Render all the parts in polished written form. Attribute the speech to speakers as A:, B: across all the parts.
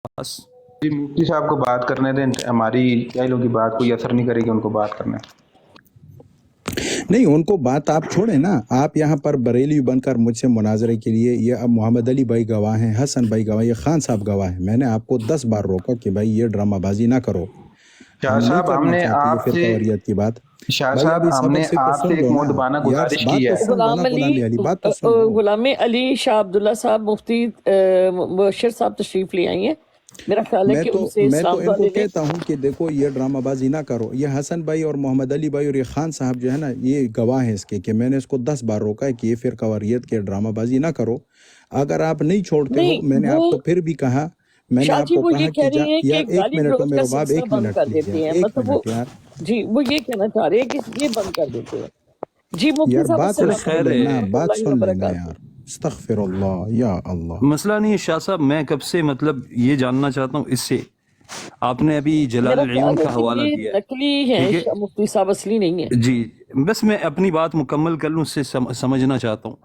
A: بس
B: جی مفتی صاحب کو بات کرنے دیں، ہماری جاہلوں کی بات کوئی اثر نہیں کرے گی ان کو بات کرنے۔
C: نہیں، ان کو بات آپ چھوڑیں نا، آپ یہاں پر بریلی بن کر مجھ سے مناظرے کے لیے، یہ اب محمد علی بھائی گواہ ہیں، حسن بھائی گواہ، یہ خان صاحب گواہ ہیں، میں نے آپ کو 10 بار روکا کہ بھائی یہ ڈرامہ بازی نہ کرو،
B: شاہ
C: ہم نہیں
B: صاحب ہم
C: کرنا
B: نے
C: چاہتے یہ
B: آپ
C: فرقہ
B: سے
C: واریت کی بات۔
B: شاہ
C: بھائی
B: صاحب
C: ابھی
B: ہم
C: صبر
B: نے
C: سے تو
B: آپ
C: سن
B: سے ایک
C: لو نا
B: مؤدبانہ
C: یار،
B: گزارش
C: بات
B: کی
C: تو
B: ہے۔
C: سن لو نا مولانا علی، بات تو سن لو۔
D: غلام علی شاہ عبداللہ صاحب مفتی مبشر صاحب تشریف لے آئی ہیں، میرا خیال ہے کہ ان سے
C: میں تو
D: اسلام
C: ان کو
D: والے نے
C: کہتا ہوں کہ دیکھو یہ ڈرامہ بازی نہ کرو، یہ حسن بھائی اور محمد علی بھائی اور یہ خان صاحب جو ہے نا، یہ گواہ ہیں اس کے کہ میں نے اس کو 10 بار روکا ہے کہ یہ فرقہ واریت کے ڈرامہ بازی نہ کرو۔ اگر آپ نہیں چھوڑتے ہو،
D: نہیں،
C: میں نے
D: وہ
C: آپ کو پھر بھی کہا، میں نے
D: شاہ
C: آپ
D: جی
C: کو
D: وہ یہ
C: کہا
D: کہہ
C: کہ
D: رہی ہیں کہ
C: یار ایک
D: گالی
C: منٹ ہو
D: گلوچ کا
C: میرے باپ،
D: سلسلہ
C: ایک
D: بند
C: منٹ
D: کر
C: پلیز
D: دیتے
C: یار،
D: ہیں،
C: ایک
D: مطلب وہ
C: منٹ یار،
D: جی وہ یہ کہنا چاہ رہے ہیں کہ یہ بند کر دیتے ہیں۔ جی مفتی
C: یار
D: صاحب
C: بات تو
D: السلام
C: سن
A: خیر
D: علیکم
C: لینا،
A: ہے،
D: ورحمۃ
C: بات
D: اللہ
C: سن لینا
D: وبرکاتہ۔
C: یار، استغفر اللہ یا اللہ۔
A: مسئلہ نہیں ہے شاہ صاحب، میں کب سے مطلب یہ جاننا چاہتا ہوں اس سے، آپ نے ابھی جلال
D: میرا
A: العیون
D: خیال ہے
A: کا
D: کہ
A: حوالہ
D: یہ
A: دیا ہے،
D: نقلی ہیں،
A: ٹھیک ہے
D: مفتی صاحب اصلی نہیں ہے۔
A: جی، بس میں اپنی بات مکمل کر لوں، اس سے سمجھنا چاہتا ہوں۔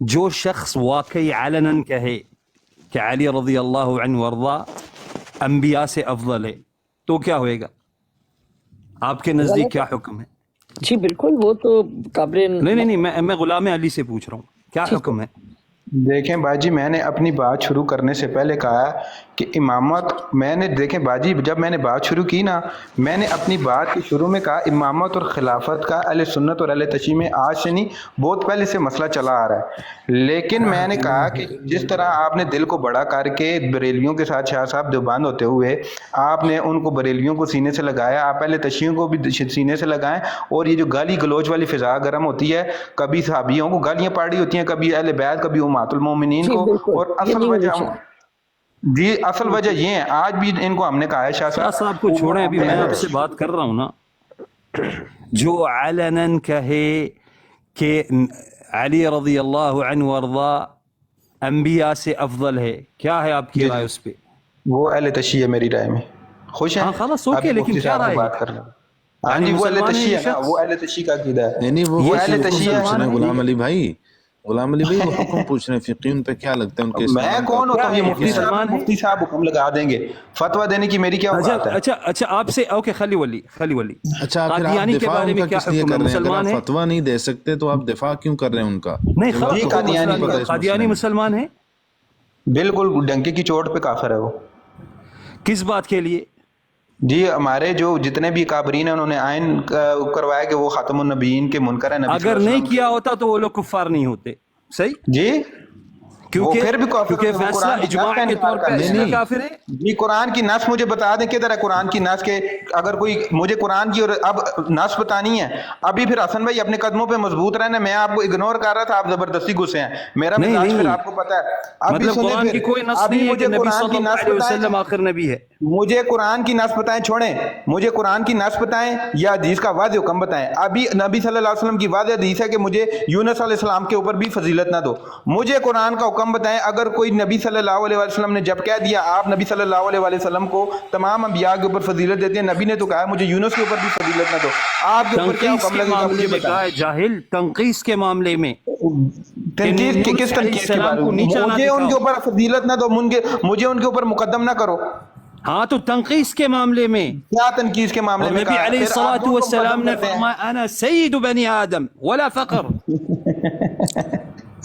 A: جو شخص واقعی علناً کہے کہ علی رضی اللہ عنہ وارضا انبیاء سے افضل ہے، تو کیا ہوئے گا؟ آپ کے نزدیک
D: غلط
A: کیا
D: ہے
A: حکم ہے؟
D: جی، بالکل، وہ تو قابل
A: نہیں، میں غلام علی سے پوچھ رہا ہوں، کیا
D: ٹھیک ہے۔
A: حکم ہے؟
B: دیکھیں باجی، میں نے اپنی بات شروع کرنے سے پہلے کہا کہ امامت، میں نے دیکھیں باجی، جب میں نے بات شروع کی نا، میں نے اپنی بات کے شروع میں کہا امامت اور خلافت کا اہل سنت اور اہل تشیع میں آج سے نہیں، بہت پہلے سے مسئلہ چلا آ رہا ہے، لیکن میں نے کہا کہ جس طرح آپ نے دل کو بڑا کر کے بریلیوں کے ساتھ شاہ صاحب دیوبند ہوتے ہوئے آپ نے ان کو بریلیوں کو سینے سے لگایا، آپ اہل تشیع کو بھی سینے سے لگائیں، اور یہ جو گالی گلوچ والی فضا گرم ہوتی ہے، کبھی صحابیوں کو گالیاں پاڑی ہوتی ہیں، کبھی اہل بیت، کبھی امہات المومنین
D: جی
B: کو،
D: بالکل،
B: اور
D: یہ
B: اصل
D: نہیں ہونی
B: وجہ
D: چاہیے۔
B: جی اصل وجہ یہ ہے، آج بھی ان کو ہم نے کہا ہے شاہ
A: شاہ صاحب کو
B: صاحب اوپر
A: چھوڑیں،
B: ہم
A: ابھی
B: نے
A: میں
B: اہل
A: آپ سے
B: تشیع
A: بات کر رہا ہوں نا۔ جو علناً کہے کہ علی رضی اللہ عنہ وارضا انبیاء سے افضل ہے، کیا ہے آپ کی
B: جی
A: رائے
B: جی
A: اس پہ؟
B: وہ اہل تشیع ہے میری رائے میں، خوش ہیں؟
A: ہاں خلاص اوکے،
B: ابھی
A: لیکن
B: مفتی
A: کیا
B: صاحب سے
A: رائے ہے؟
B: بات کر لیں۔ ہاں
A: یعنی
B: جی، وہ اہل
A: مسلمان ہے
B: تشیع
A: یہ
B: ہے نا،
A: شخص؟
B: وہ اہل تشیع کا عقیدہ ہے،
E: نہیں وہ
B: وہ
A: یہ
B: اہل
E: حکم
A: شخص
B: تشیع
E: پوچھ
A: مسلمان
E: رہے
B: ہے،
E: ہیں
A: ہے؟
E: غلام علی بھائی، غلام علی بھائی وہ حکم پوچھ رہے ہیں فقی، ان پہ کیا لگتا ہے، ان کے
B: میں
E: اسلام کا
B: کون ہوتا
A: کیا
B: ہوں؟
A: ہے،
B: یہ
A: یہ
B: مفتی صاحب ہیں،
A: مسلمان ہے؟
B: مفتی صاحب حکم لگا دیں گے، فتویٰ دینے کی میری کیا اوقات ہے؟
A: اچھا آپ سے اوکے، خلی ولی
E: اچھا پھر آپ
A: قادیانی کے
E: دفاع
A: بارے
E: ان
A: میں
E: کا
A: کیا
E: کس لیے
A: حکم ہے؟
E: کر رہے ہیں؟ اگر
A: مسلمان
E: آپ
A: ہے؟
E: فتویٰ نہیں دے سکتے تو آپ دفاع کیوں کر رہے ہیں ان کا
A: نہیں
E: جب آپ
A: خلاص
B: جی
E: کو خود
B: قادیانی
E: نہیں
B: کا
E: پتہ اس
A: قادیانی
E: مسئلے میں؟
A: مسلمان ہے؟
B: بالکل ڈنکے کی چوٹ پہ کافر ہے وہ۔
A: کس بات کے لیے؟
B: جی ہمارے جو جتنے بھی کابرین ہیں انہوں نے آئین کروایا کہ وہ خاتم النبیین کے منکر ہیں، نبی صلی
A: اگر
B: اللہ علیہ
A: نہیں
B: وسلم
A: کیا
B: کے۔
A: ہوتا تو وہ لوگ کفار نہیں ہوتے، صحیح؟
B: جی وہ پھر بھی کافر
A: کیونکہ
B: ہوتے، وہ
A: فیصلہ
B: قرآن کی نص
A: اجماع
B: کا
A: کے
B: انکار
A: طور
B: کر
A: پہ
B: رہے
A: اس
E: نہیں
B: ہیں
A: میں
B: نا۔
E: نہیں
A: کافر ہے۔
B: جی قرآن کی نص مجھے بتا دیں کدھر ہے قرآن کی نص کے، اگر کوئی مجھے قرآن کی اور اب نص بتانی ہے، ابھی پھر حسن بھائی اپنے قدموں پہ مضبوط رہنا، میں آپ کو اگنور کر رہا تھا، آپ زبردستی گھسے ہیں، میرا مزاج پھر
A: نہیں
B: آپ کو پتا ہے۔ ابھی
A: مطلب
B: سنیں،
A: قرآن
B: پھر
A: کی کوئی نص
B: ابھی
A: نہیں ہے کہ
B: مجھے
A: نبی
B: قرآن
A: صلی
B: کی
A: اللہ
B: نص
A: علیہ
B: بتائیں،
A: وسلم آخر نبی ہے۔
B: مجھے قرآن کی نص بتائیں، چھوڑیں، مجھے قرآن کی نص بتائیں یا حدیث کا واضح حکم بتائیں۔ ابھی نبی صلی اللہ علیہ وسلم کی واضح حدیث ہے کہ مجھے یونس علیہ السلام کے اوپر بھی فضیلت نہ دو، مجھے قرآن کا حکم بتائیں۔ اگر کوئی نبی صلی اللہ علیہ وسلم نے جب کہہ دیا آپ نبی صلی اللہ علیہ وسلم کو تمام انبیاء کے اوپر فضیلت دیتے ہیں، نبی نے تو کہا مجھے یونس کے اوپر بھی فضیلت نہ دو، آپ کے اوپر کیا
A: تنقیس
B: حکم
A: کے
B: لگے گا
A: معاملے
B: مجھے
A: میں
B: بتائیں۔
A: کہا ہے جاہل، تنقیس کے معاملے میں کہ
B: تنقید
A: یونس
B: کس
A: علیہ
B: تنقید کے
A: السلام
B: بارے
A: کو
B: میں؟
A: نیچا نہ
B: مجھے ان کے
A: دکھاؤ۔
B: اوپر فضیلت نہ دو، مجھے ان کے اوپر مقدم نہ کرو۔
A: ہاں تو تنقیس کے معاملے میں،
B: کیا تنقید کے معاملے
A: اور
B: میں
A: نبی
B: کہا ہے؟
A: علیہ
B: پھر آپ
A: الصلاۃ
B: کون کو
A: والسلام
B: مقدم
A: نے
B: کرتے ہیں؟
A: فرمایا انا سید بنی آدم ولا فقر،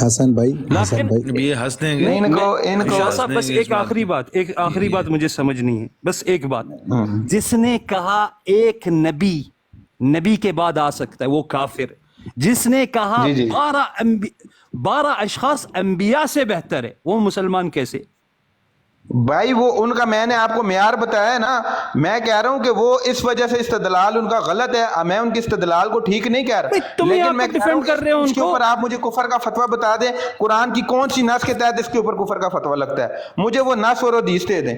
C: حسن بھائی، حسن
A: لیکن
C: بھائی،
E: اب یہ ہنس دیں گے،
B: ان کو
A: شاہ
E: ہنس
A: صاحب
E: دیں
A: بس
E: گے اس
A: ایک
E: بات پہ۔
A: ایک آخری بات مجھے سمجھنی ہے، بس ایک بات،
B: ہاں۔
A: جس نے کہا ایک نبی کے بعد آ سکتا ہے وہ کافر، جس نے کہا
B: جی جی
A: 12 اشخاص انبیاء سے بہتر ہے وہ مسلمان کیسے؟
B: بھائی وہ ان کا میں نے آپ کو معیار بتایا ہے نا، میں کہہ رہا ہوں کہ وہ اس وجہ سے استدلال ان کا غلط ہے، میں ان کی استدلال کو ٹھیک نہیں کہہ
A: بھئی
B: رہا،
A: تم یہاں
B: لیکن میں
A: پر
B: کہہ رہا ہوں
A: ڈیفینڈ کر رہے ہو
B: اس
A: ان
B: کے
A: کو۔
B: اوپر آپ مجھے کفر کا فتویٰ بتا دیں، قرآن کی کون سی نص کے تحت اس کے اوپر کفر کا فتویٰ لگتا ہے، مجھے وہ نص اور حدیث دے دیں۔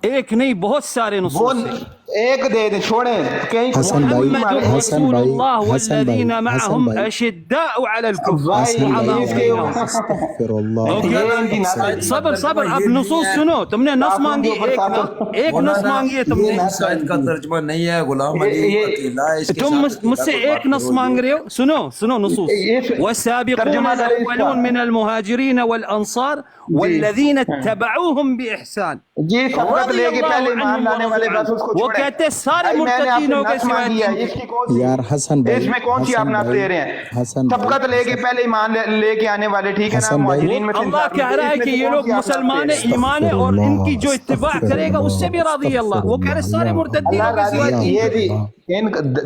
A: ایک نہیں، بہت سارے
B: وہ
A: نصوص ہیں۔
B: ایک دے دیں چھوڑیں کہیں
C: حسن بھائی
A: محمد
C: حسن
A: رسول
C: بھائی
A: الله
C: حسن بھائی
A: والذين
C: حسن
A: معهم
C: بھائی
A: أشداء على الكفار
B: بھائی
C: حسن
A: رحماء
B: اس
C: بھائی
B: کے
A: بينهم
C: استغفر اللہ
A: اوکے
B: یہ ان کی
C: استغفر
B: ناطق
A: صبر صبر اب نصوص سنو تم نے نص
B: کافروں کے
A: مانگی
B: اوپر
A: ایک نص
F: مولانا
A: مانگی ہے تم
F: یہ
A: نے
F: شاید کا ترجمہ نہیں ہے، غلام علی اکیلا ہے، اس کے
A: تم
F: ساتھ
A: مجھ سے
F: اکیلا کوئی
A: ایک
F: بات
A: نص
F: کرو
A: مانگ
F: یہ
A: رہے ہو سنو نصوص والسابقون
B: ترجمہ کرے اس کا
A: الأولون من المهاجرين والأنصار والذين اتبعوهم بإحسان
B: جی سبقت
A: رضی
B: لے کے
A: اللہ
B: پہلے ایمان
A: عنہم
B: لانے والے
A: ورضوا
B: بس اس کو
A: عنہ وہ
B: چھوڑیں
A: کہتے ہیں سارے
B: بھائی میں نے آپ سے
A: مرتدینوں کے
B: نس
A: سوائے
B: مانگی ہے
A: تین
B: اس کی کون سی
C: یار حسن بھائی
B: اس میں کون سی آپ
C: حسن
B: نس
C: بھائی
B: دے رہے ہیں
C: حسن بھائی
B: سبقت لے کے پہلے ایمان لے کے آنے والے ٹھیک ہے نا
C: حسن بھائی
B: مہاجرین میں سے
A: اللہ
B: انصار میں
A: کہہ
B: سے
A: رہا ہے
B: اس میں
A: کہ
B: سے
A: یہ
B: کون
A: لوگ
B: سی آپ نس
A: مسلمان
B: دے
A: ہیں
B: رہے ہیں
A: ایمان ہے
C: استغفر
A: اور ان کی
C: اللہ
A: جو اتباع
C: استغفر
A: کرے گا اس سے بھی
C: اللہ
A: راضی ہے اللہ
C: استغفر
A: وہ کہہ رہے
C: اللہ
A: سارے
C: یا
A: مرتدینوں
B: اللہ
A: کے
B: راضی
A: سوائے
B: ہے
C: یا
A: تین
B: یہ بھی
C: اللہ
B: ان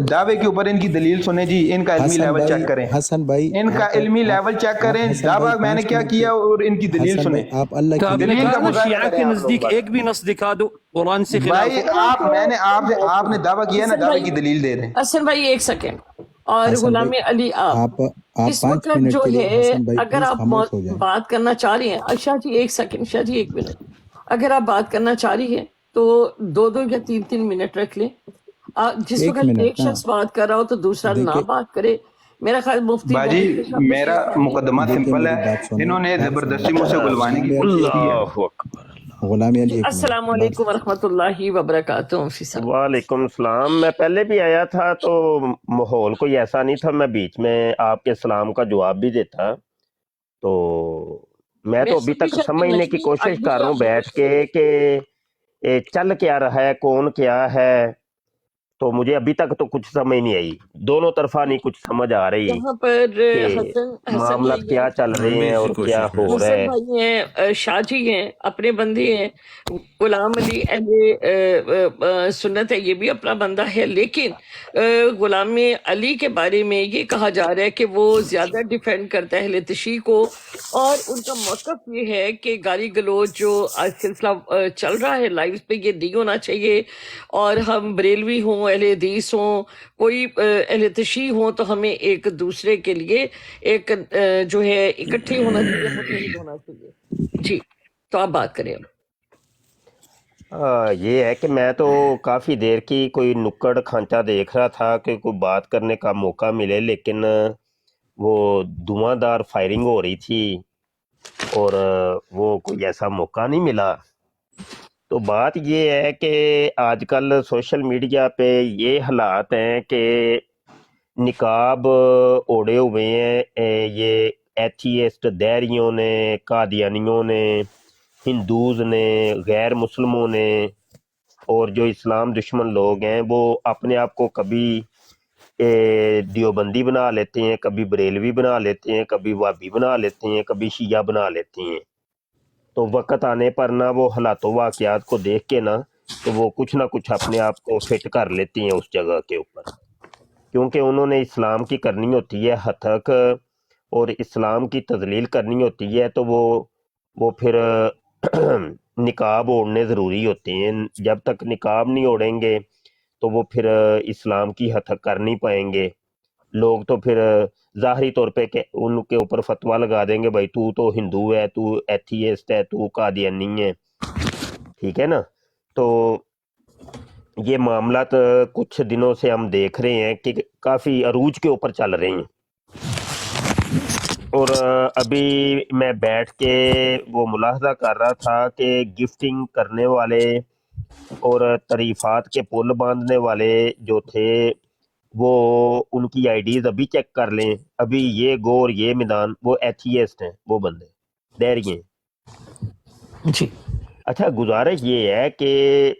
B: دعوے کے اوپر ان کی دلیل سنیں جی ان کا علمی
C: حسن
B: لیول
C: بھائی
B: چیک کریں
C: حسن بھائی
B: ان کا علمی لیول چیک کریں
C: حسن
B: دعویٰ
C: بھائی
B: میں نے
C: 5
B: کیا
C: منٹ
B: کیا اور ان کی دلیل
C: حسن
B: سنیں
C: بھائی آپ اللہ
A: تو
C: کے
A: آپ
C: لیے
A: نے
B: دلیل
A: کہا
B: کا
A: نا
B: مظاہرہ
A: شیعہ
B: کریں
A: کے
B: آپ لوگ
A: نزدیک
B: بس
A: ایک بھی نص دکھا دو قرآن سے خلاف
B: بھائی
A: ہو
B: میں نے آپ نے دعویٰ کیا ہے نا
D: حسن
B: دعوے
D: بھائی
B: کی دلیل دے دیں
D: حسن بھائی ایک سیکنڈ اور
C: حسن
D: غلام
C: بھائی
D: علی آپ
C: آپ
D: اس
C: 5
D: وقت
C: منٹ
D: جو
C: کے لیے
D: ہے
C: حسن بھائی
D: اگر
C: پلیز
D: آپ
C: خاموش ہو جائیں
D: بات کرنا چاہ رہی ہیں شاہ جی ایک سیکنڈ شاہ جی ایک منٹ اگر آپ بات کرنا چاہ رہی ہیں تو 2 یا 3 منٹ رکھ لیں جس
C: 1
D: وقت ایک
C: منٹ نا
D: شخص بات کر رہا ہو تو دوسرا نہ
C: دیکھیں
D: بات کرے میرا خیال مفتی
B: باجی
D: بحث کے شب
B: میرا
D: تشریف لائیں گے
B: مقدمہ
C: دیکھیں
B: سمپل
C: میری
B: ہے
C: بات سنیں
B: انہوں نے
C: بات
B: زبردستی
C: سنیں
B: مجھ سے بلوانے کی کوشش کی ہے
A: اللہ اکبر
C: غلام علی
D: جی
C: 1 منٹ
D: السلام
C: بات
D: علیکم ورحمۃ اللہ وبرکاتہ مفتی صاحب
G: وعلیکم السلام. میں پہلے بھی آیا تھا تو ماحول کوئی ایسا نہیں تھا، میں بیچ میں آپ کے سلام کا جواب بھی دیتا. تو میں تو ابھی تک سمجھنے کی کوشش کر رہا ہوں بیٹھ کے کہ چل کیا رہا ہے، کون کیا ہے. تو مجھے ابھی تک تو کچھ سمجھ نہیں آئی، دونوں طرفہ نہیں کچھ سمجھ آ رہی
D: یہاں پر
G: کہ
D: حسن
G: معاملات
D: بھائی
G: کیا
D: ہیں
G: چل رہے ہیں اور کیا ہو رہا
D: حسن
G: ہے.
D: بھائی ہیں شاہ جی ہیں اپنے بندے ہیں غلام علی اہل سنت ہے یہ بھی اپنا بندہ ہے لیکن غلام علی کے بارے میں یہ کہا جا رہا ہے کہ وہ زیادہ ڈیفینڈ کرتا ہے اہل تشیع کو اور ان کا موقف یہ ہے کہ گالی گلوچ جو آج سلسلہ چل رہا ہے لائیو پہ یہ نہیں ہونا چاہیے اور ہم بریلوی ہوں اہل حدیث ہوں کوئی اہل تشیع ہوں تو ہمیں ایک دوسرے کے لیے ایک جو ہے اکٹھے ہونا چاہیے متحد ہونا چاہیے جی تو آپ بات کریں
G: یہ ہے کہ میں تو کافی دیر کی کوئی نکڑ کھانچا دیکھ رہا تھا کہ کوئی بات کرنے کا موقع ملے، لیکن وہ دھواں دار فائرنگ ہو رہی تھی اور وہ کوئی ایسا موقع نہیں ملا. تو بات یہ ہے کہ آج کل سوشل میڈیا پہ یہ حالات ہیں کہ نقاب اوڑے ہوئے ہیں یہ ایتھیسٹ دہریوں نے، قادیانیوں نے، ہندوز نے، غیر مسلموں نے اور جو اسلام دشمن لوگ ہیں وہ اپنے آپ کو کبھی دیوبندی بنا لیتے ہیں، کبھی بریلوی بنا لیتے ہیں، کبھی وابی بنا لیتے ہیں، کبھی شیعہ بنا لیتے ہیں. تو وقت آنے پر نہ وہ حالات و واقعات کو دیکھ کے نا تو وہ کچھ نہ کچھ اپنے آپ کو فٹ کر لیتی ہیں اس جگہ کے اوپر، کیونکہ انہوں نے اسلام کی کرنی ہوتی ہے ہتک اور اسلام کی تذلیل کرنی ہوتی ہے تو وہ پھر نقاب اوڑھنے ضروری ہوتے ہیں. جب تک نقاب نہیں اوڑھیں گے تو وہ پھر اسلام کی ہتک کر نہیں پائیں گے. لوگ تو پھر ظاہری طور پہ کہ ان کے اوپر فتویٰ لگا دیں گے بھائی تو ہندو ہے، تو ایتھیسٹ ہے، تو قادیانی ہے، ٹھیک ہے نا. تو یہ معاملات کچھ دنوں سے ہم دیکھ رہے ہیں کہ کافی عروج کے اوپر چل رہے ہیں. اور ابھی میں بیٹھ کے وہ ملاحظہ کر رہا تھا کہ گفٹنگ کرنے والے اور تعریفات کے پل باندھنے والے جو تھے وہ ان کی آئی ڈیز ابھی چیک کر لیں. ابھی یہ گور یہ میدان وہ ایتھیسٹ ہیں، وہ بندے دہری ہیں.
A: جی
G: اچھا گزارش یہ ہے کہ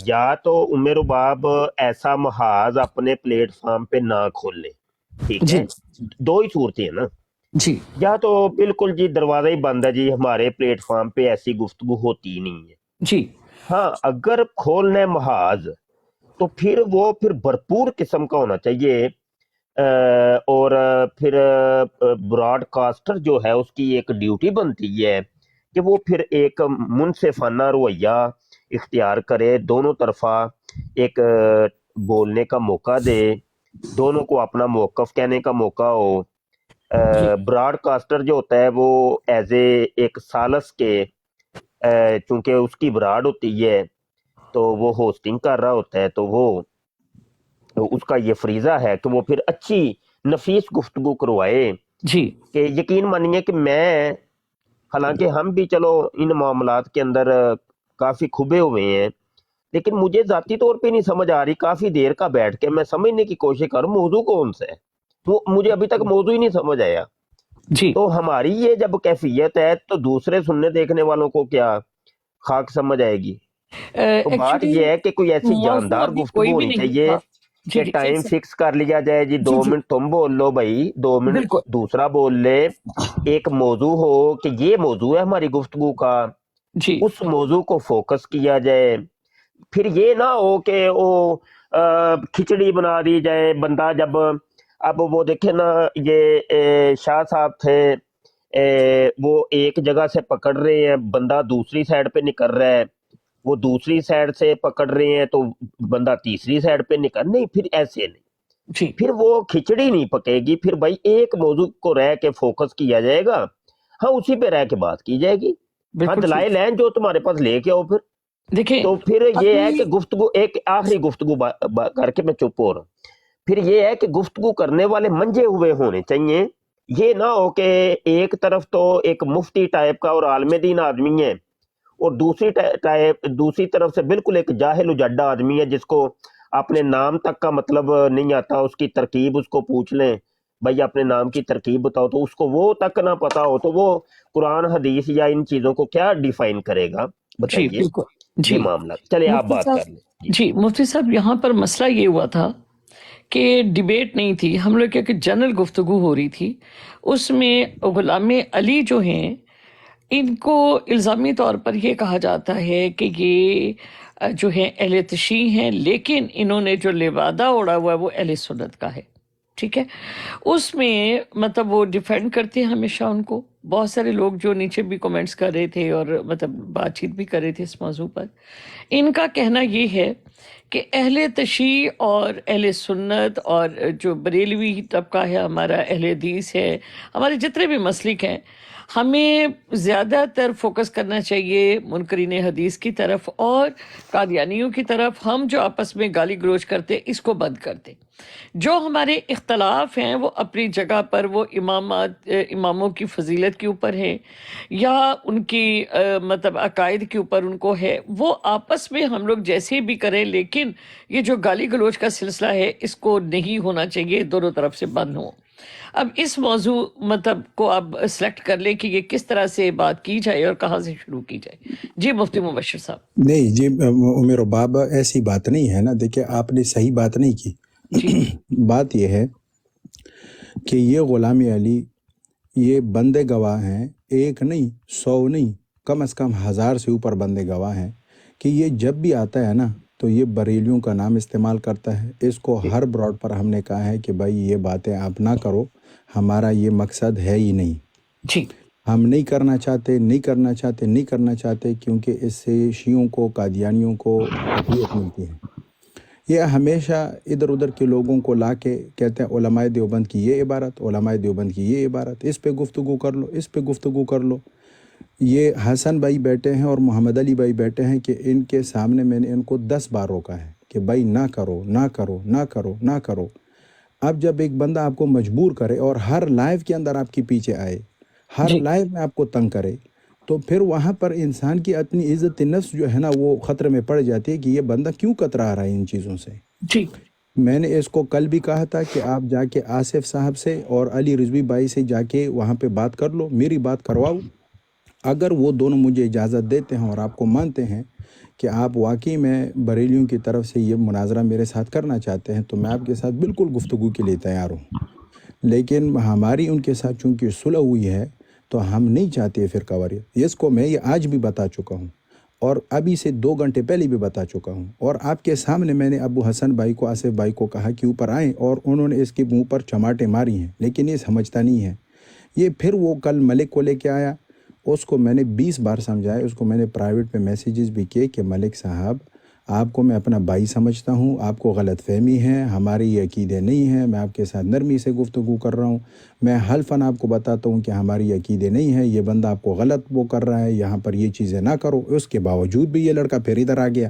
G: یا تو عمر باب ایسا محاذ اپنے پلیٹ فارم پہ نہ کھول لیں، ٹھیک ہے، دو ہی صورتیں ہیں نا.
A: جی
G: یا تو بالکل جی دروازہ ہی بند ہے جی، ہمارے پلیٹ فارم پہ ایسی گفتگو ہوتی ہی نہیں ہے.
A: جی
G: ہاں اگر کھولنا محاذ تو پھر وہ بھرپور قسم کا ہونا چاہیے اور پھر براڈ کاسٹر جو ہے اس کی ایک ڈیوٹی بنتی ہے کہ وہ پھر ایک منصفانہ رویہ اختیار کرے، دونوں طرفہ ایک بولنے کا موقع دے، دونوں کو اپنا موقف کہنے کا موقع ہو. براڈ کاسٹر جو ہوتا ہے وہ ایز اے ایک سالس کے چونکہ اس کی براڈ ہوتی ہے تو وہ ہوسٹنگ کر رہا ہوتا ہے تو وہ اس کا یہ فریضہ ہے کہ وہ پھر اچھی نفیس گفتگو کروائے
D: جی
G: کہ یقین مانیے کہ میں حالانکہ ہم بھی چلو ان معاملات کے اندر کافی کھبے ہوئے ہیں لیکن مجھے ذاتی طور پہ نہیں سمجھ آ رہی کافی دیر کا بیٹھ کے میں سمجھنے کی کوشش کروں موضوع کون سا ہے وہ مجھے ابھی تک موضوع ہی نہیں سمجھ آیا
D: جی
G: تو ہماری یہ جب کیفیت ہے تو دوسرے سننے دیکھنے والوں کو کیا خاک سمجھ آئے گی تو بات
D: ایکچولی
G: یہ ہے کہ کوئی ایسی
D: موضوع
G: جاندار
D: ابھی
G: گفتگو
D: کوئی بھی
G: ہونی
D: نہیں
G: چاہیے
D: تھا
G: کہ
D: جی جی ایک
G: ٹائم
D: سیکنڈ
G: فکس کر لیا جائے جی
D: جی
G: 2
D: جی
G: منٹ تم بول لو بھائی 2 منٹ
D: بالکل
G: دوسرا بول لے ایک موضوع ہو کہ یہ موضوع ہے ہماری گفتگو کا
D: جی
G: اس موضوع کو فوکس کیا جائے پھر یہ نہ ہو کہ وہ کھچڑی بنا دی جائے بندہ جب اب وہ دیکھیں نا یہ شاہ صاحب تھے وہ ایک جگہ سے پکڑ رہے ہیں بندہ دوسری سائڈ پہ نکل رہا ہے وہ دوسری سائڈ سے پکڑ رہے ہیں تو بندہ تیسری سائڈ پہ نکل نہیں پھر ایسے نہیں
D: جی
G: پھر وہ کھچڑی نہیں پکے گی پھر بھائی ایک موضوع کو رہ کے فوکس کیا جائے گا ہاں اسی پہ رہ کے بات کی جائے گی ہاں
D: بالکل
G: دلائل ہیں جو تمہارے پاس لے کے آؤ پھر
D: دیکھیں
G: تو پھر یہ ہے
D: ابھی
G: کہ گفتگو ایک آخری گفتگو کر کے میں چپ ہو رہا ہوں پھر یہ ہے کہ گفتگو کرنے والے منجے ہوئے ہونے چاہیے یہ نہ ہو کہ ایک طرف تو ایک مفتی ٹائپ کا اور عالم دین آدمی ہے اور دوسری طرف سے بالکل ایک جاہل اجڈا آدمی ہے جس کو اپنے نام تک کا مطلب نہیں آتا اس کی ترکیب اس کو پوچھ لیں بھائی اپنے نام کی ترکیب بتاؤ تو اس کو وہ تک نہ پتا ہو تو وہ قرآن حدیث یا ان چیزوں کو کیا ڈیفائن کرے گا
D: جی
G: بتائیے
D: بالکل
G: یہ
D: جی
G: معاملہ چلے آپ
D: مفتی
G: بات
D: صاحب
G: کر لیں
D: جی مفتی صاحب یہاں پر مسئلہ یہ ہوا تھا کہ ڈیبیٹ نہیں تھی ہم لوگ کی جنرل گفتگو ہو رہی تھی اس میں غلام علی جو ہیں ان کو الزامی طور پر یہ کہا جاتا ہے کہ یہ جو ہے اہل تشیع ہیں لیکن انہوں نے جو لبادہ اوڑا ہوا ہے وہ اہل سنت کا ہے ٹھیک ہے اس میں مطلب وہ ڈیفینڈ کرتے ہیں ہمیشہ ان کو بہت سارے لوگ جو نیچے بھی کومنٹس کر رہے تھے اور مطلب بات چیت بھی کر رہے تھے اس موضوع پر ان کا کہنا یہ ہے کہ اہل تشیع اور اہل سنت اور جو بریلوی طبقہ ہے ہمارا اہل حدیث ہے ہمارے جتنے بھی مسلک ہیں ہمیں زیادہ تر فوکس کرنا چاہیے منکرین حدیث کی طرف اور قادیانیوں کی طرف ہم جو آپس میں گالی گلوچ کرتے اس کو بند کرتے جو ہمارے اختلاف ہیں وہ اپنی جگہ پر وہ اماموں کی فضیلت کے اوپر ہیں یا ان کی مطلب عقائد کے اوپر ان کو ہے وہ آپس میں ہم لوگ جیسے بھی کریں لیکن یہ جو گالی گلوچ کا سلسلہ ہے اس کو نہیں ہونا چاہیے دونوں طرف سے بند ہو اب اس موضوع مطلب کو آپ سلیکٹ کر لیں کہ یہ کس طرح سے بات کی جائے اور کہاں سے شروع کی جائے جی مفتی مبشر صاحب
C: نہیں جی عمر و بابا ایسی بات نہیں ہے نا دیکھیں آپ نے صحیح بات نہیں کی
D: جی
C: بات یہ ہے کہ یہ غلام علی یہ بندے گواہ ہیں ایک نہیں 100 نہیں کم از کم 1000 سے اوپر بندے گواہ ہیں کہ یہ جب بھی آتا ہے نا تو یہ بریلیوں کا نام استعمال کرتا ہے اس کو ہر براڈ پر ہم نے کہا ہے کہ بھائی یہ باتیں آپ نہ کرو ہمارا یہ مقصد ہے ہی نہیں
D: جی
C: ہم نہیں کرنا چاہتے کیونکہ اس سے شیعوں کو قادیانیوں کو تقویت ملتی ہے یہ ہمیشہ ادھر ادھر کے لوگوں کو لا کے کہتے ہیں علماء دیوبند کی یہ عبارت علماء دیوبند کی یہ عبارت اس پہ گفتگو کر لو یہ حسن بھائی بیٹھے ہیں اور محمد علی بھائی بیٹھے ہیں کہ ان کے سامنے میں نے ان کو 10 بار روکا ہے کہ بھائی نہ کرو اب جب ایک بندہ آپ کو مجبور کرے اور ہر لائیو کے اندر آپ کے پیچھے آئے ہر
D: جی
C: لائیو میں آپ کو تنگ کرے تو پھر وہاں پر انسان کی اپنی عزت نفس جو ہے نا وہ خطرے میں پڑ جاتی ہے کہ یہ بندہ کیوں کترا رہا ہے ان چیزوں سے
D: جی
C: میں نے اس کو کل بھی کہا تھا کہ آپ جا کے آصف صاحب سے اور علی رضوی بھائی سے جا کے وہاں پہ بات کر لو میری بات کرواؤ اگر وہ دونوں مجھے اجازت دیتے ہیں اور آپ کو مانتے ہیں کہ آپ واقعی میں بریلیوں کی طرف سے یہ مناظرہ میرے ساتھ کرنا چاہتے ہیں تو میں آپ کے ساتھ بالکل گفتگو کے لیے تیار ہوں لیکن ہماری ان کے ساتھ چونکہ صلح ہوئی ہے تو ہم نہیں چاہتے فرقہ واریت اس کو میں یہ آج بھی بتا چکا ہوں اور ابھی سے 2 گھنٹے پہلے بھی بتا چکا ہوں اور آپ کے سامنے میں نے ابو حسن بھائی کو آصف بھائی کو کہا کہ اوپر آئیں اور انہوں نے اس کے منہ پر چماٹے ماری ہیں لیکن یہ سمجھتا نہیں ہے یہ پھر وہ کل ملک کو لے کے آیا اس کو میں نے 20 بار سمجھایا اس کو میں نے پرائیویٹ پہ میسیجز بھی کیے کہ ملک صاحب آپ کو میں اپنا بھائی سمجھتا ہوں آپ کو غلط فہمی ہے ہماری یہ عقیدے نہیں ہیں میں آپ کے ساتھ نرمی سے گفتگو کر رہا ہوں میں حلفاً آپ کو بتاتا ہوں کہ ہماری عقیدے نہیں ہے یہ بندہ آپ کو غلط وہ کر رہا ہے یہاں پر یہ چیزیں نہ کرو اس کے باوجود بھی یہ لڑکا پھر ادھر آ گیا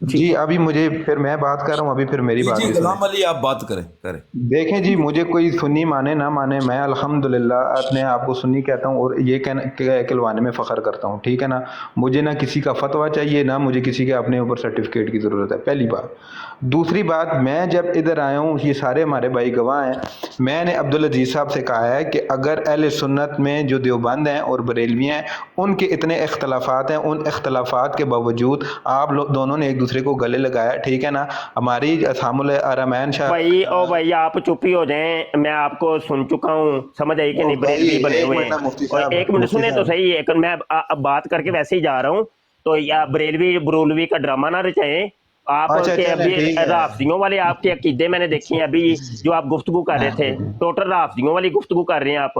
B: جی ابھی مجھے پھر میں بات کر رہا ہوں، ابھی پھر میری بات
F: جی
B: بھی
F: غلام
B: سنیں۔
F: علی آپ بات کریں
B: دیکھیں جی، مجھے کوئی سنی مانے نہ مانے، میں الحمدللہ اپنے آپ کو سنی کہتا ہوں اور یہ کہلوانے میں فخر کرتا ہوں، ٹھیک ہے نا۔ مجھے نہ کسی کا فتویٰ چاہیے، نہ مجھے کسی کے اپنے اوپر سرٹیفکیٹ کی ضرورت ہے، پہلی بات۔ دوسری بات، میں جب ادھر آیا ہوں، یہ سارے ہمارے بھائی گواہ ہیں، میں نے عبدالعزیز صاحب سے کہا ہے کہ اگر اہل سنت میں جو دیوبند ہیں اور بریلوی ہیں ان کے اتنے اختلافات ہیں، ان اختلافات کے باوجود آپ لوگ دونوں نے ایک دوسرے کو گلے لگایا، ٹھیک ہے نا۔ ہماری اسام الارمین شاہ
G: بھائی آپ چپ ہی ہو جائیں، میں آپ کو سن چکا ہوں، سمجھ آئی کہ نہیں؟ بریلوی بنے ہوئے ہیں، اور ایک منٹ سنیں تو صحیح، ایک میں اب بات کر کے ویسے ہی جا رہا ہوں، تو یا بریلوی کا ڈرامہ نہ رچائیں آپ کے۔ ابھی رافضیوں والے آپ کے عقیدے میں نے دیکھے ہیں، ابھی جو آپ گفتگو کر رہے تھے ٹوٹل رافضیوں والی گفتگو کر رہے ہیں آپ۔